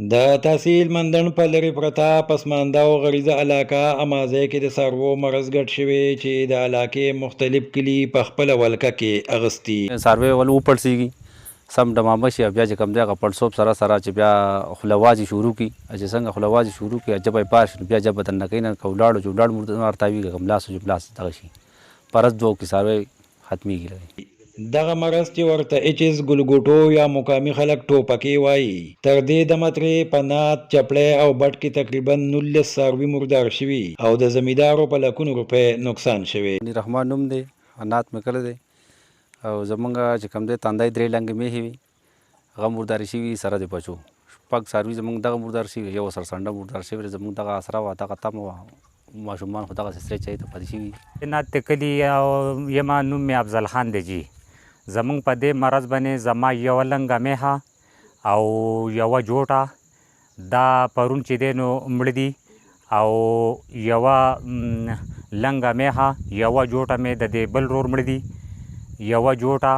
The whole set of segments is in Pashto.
د تحصیل مندڼ په لرې پرته پسمانده او غریزه علاقه امازی کې د څاروو مرض ګډ شوی چې د علاقې مختلف کلي په خپله ولکه کې اغستی. څاروی ول وپړسېږي سم ډمامه شي او بیا چې کوم دی هغه پړسوب سره سره چې بیا خولهوازي شروع کړي چې څنګه خولهوازي شروع کړي ژبه یې پار شي بیا ژبه درنه کوي نه که ولاړو چې ولاړ ورته وي که ملاس چې ملاس دغه شي په ورځ دوو کې څاروی ختمېږي لږ. دغه مرض چې ورته ایچز ګلګوټو یا مقامي خلک ټوپکې وایي تر دې دمه ترې په نات چپړی او بټ کې تقریبا 19 څاروي مردار شوي او د زمیندارو په لکونو روپۍ نقصان شوی. رحمان نوم دی نات مې کړی دی او زمونږ چې کوم دی تندی 3 لنګې میښې وي هغه مردارې شوي سره د بچو شپږ څاروي زمونږ دغه مردار شوي یو سرسنډه مردار شوی زمونږ دغه اسره وه دغه تمه وه ماشومان خو دغسې سرې چای ته پاتې شوي. نات د کلي او یما نوم مې افضل خان دی جي زمونږ په دې مرض باندې زما یوه لنګه میښه او یوه جوټه دا پرون چې دی نو مړه دي او یوه لنګه میښه یوه جوټه مې د دې بل رور مړه دي یوه جوټه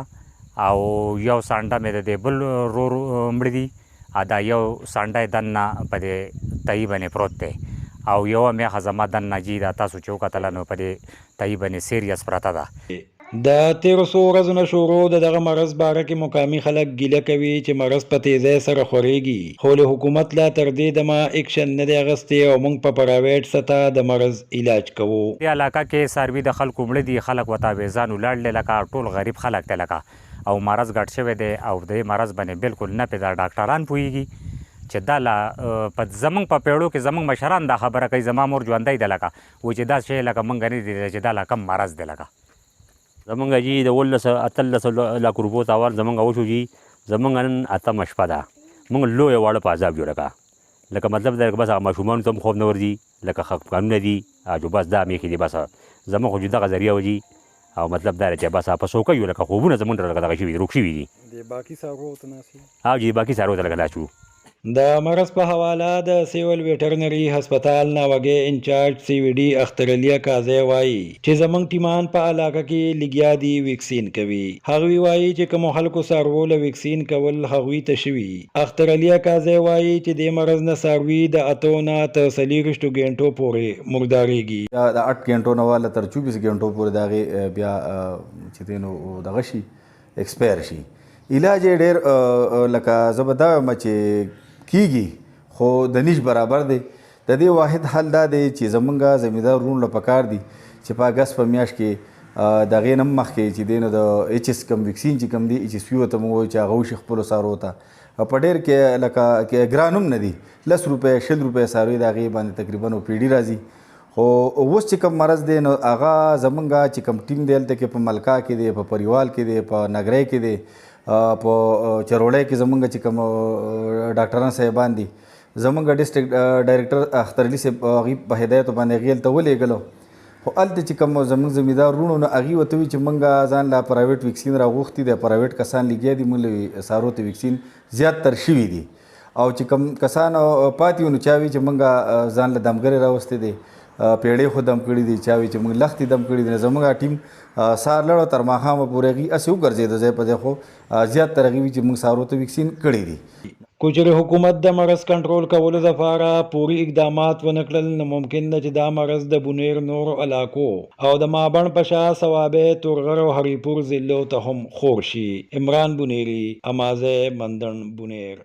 او یو سانډه مې د دې بل رور مړه دي دا یو سانډه یې دننه په دې تایي باندې پروت دی او یوه میښه زما دننه جي دا تاسو چې وکتله نو په دې تایي باندې سیریس پرته ده. د تیرو څو ورځو نه شروع د دغه مرض باره کې مقامي خلک ګیله کوي چې مرض په تیزۍ سره خورېږي خو له حکومت لا تر دې دمه اکشن نه دی اخیستی او موږ په پرایویټ سطح د مرض علاج کوو. دې علاقه کې څاروي د خلکو مړه دي خلک ورته بېځان ولاړ دی لکه ټول غریب خلک دی لکه او مرض ګډ شوی دی او د مرض باندې بالکل نه پې دا ډاکټران پوهېږي چې دا لا په زمونږ په پیړو کې زمونږ مشران دا خبره کوي زما مور ژوندی ده لکه و چې دا شی لکه موږ نه دي چې دا لا کم مرض دی لکه زمونږ جي د 18 لک روپو تاوان زمونږ وشو جي زمونږ نن اتمه شپه ده موږ لویه واړه په عذاب جوړه کړه لکه مطلب دا بس هغه ماشومانو ته هم خوب نه ورځي لکه خفګانونه دي جو بس دا میښې دي بس زمونږ خو دغه ذریعه و جي او مطلب دا چې بس په څوکۍ یو لکه خوبونه زمونږ لکه دغه شوي دي روک شوي دي د باقي څاروو ته ناسي او جي باقي څاروو ته لکه دا شو. د مرض په حواله د سیول ویټرنري هسپتال ناوګي انچارج سی وی ډي اختر علي قاضي وایي چې زمونږ ټیمان په علاقه کې لګیا دي ویکسین کوي هغوی وایي چې کوم خلکو څاروو له ویکسین کول هغوی ته شوي. اختر علي قاضي وایي چې د مرض نه څاروي د 8 نه تر 40 غنټو پورې مردارېږي د 8 غنټو نه والا تر 24 غنټو پورې دغه بیا چې دینو دغه شي ایکسپایر شي علاج یې ډېر لکه زه به دا وایم چې کیږي خو د نیش برابر دی د دې واحد حل دا دی چې زمونږ زمیندار وروڼو له پکار دي چې په اګست په میاشت کې د هغې نه مخکې چې دی نو د ایچ اس کم ویکسین چې کوم دی ایچ اس وي ورته موږ وایو چې هغه وشي خپلو څاروو ته په ډېر کې لکه ګران هم نه دي 10 روپۍ 20 روپۍ څاروي د هغې باندې تقریبا او پیډي راځي خو اوس چې کوم مرض دی نو هغه زمونږ چې کوم ټیم دی هلته کې په ملکا کې دی په پریوال کې دی په نګری کې دی په چروړی کې زمونږ چې کوم ډاکټران صاحبان دي زمونږ ډسټرکټ ډایرکټر اختر علي صاحب هغې په هدایتو باندې هغې هلته ولېږلو خو هلته چې کوم زمونږ زمیندار وروڼو نو هغې ورته وي چې موږ ځان لا پرایویټ ویکسین راغوښتي دی پرایویټ کسان لګیا دي موږ څاروو ته ویکسین زیات تر شوي دي او چې کوم کسان پاتې وو نو چا وي چې موږ ځان له دمګرې راوستی دی پیړۍ خو دم کړي دي چا وي چې موږ لښتې دم کړي دي زموږ ټیم سهار لړو تر ماښامه پورې هغې هسې وګرځېده ځای په ځای خو زیات تر هغې وي چې موږ څاروو ته ویکسین کړي دي. کوچر حکومت د مرض کنټرول کولو لپاره پوری اقدامات ونه کړل نو ممکن ده چې دا مرض د بونیر نورو علاقو او د مابڼ په شا صوابې تورغر او هریپور ضلعو ته هم خور شي. عمران بونیری، امازی، مندڼ، بونیر.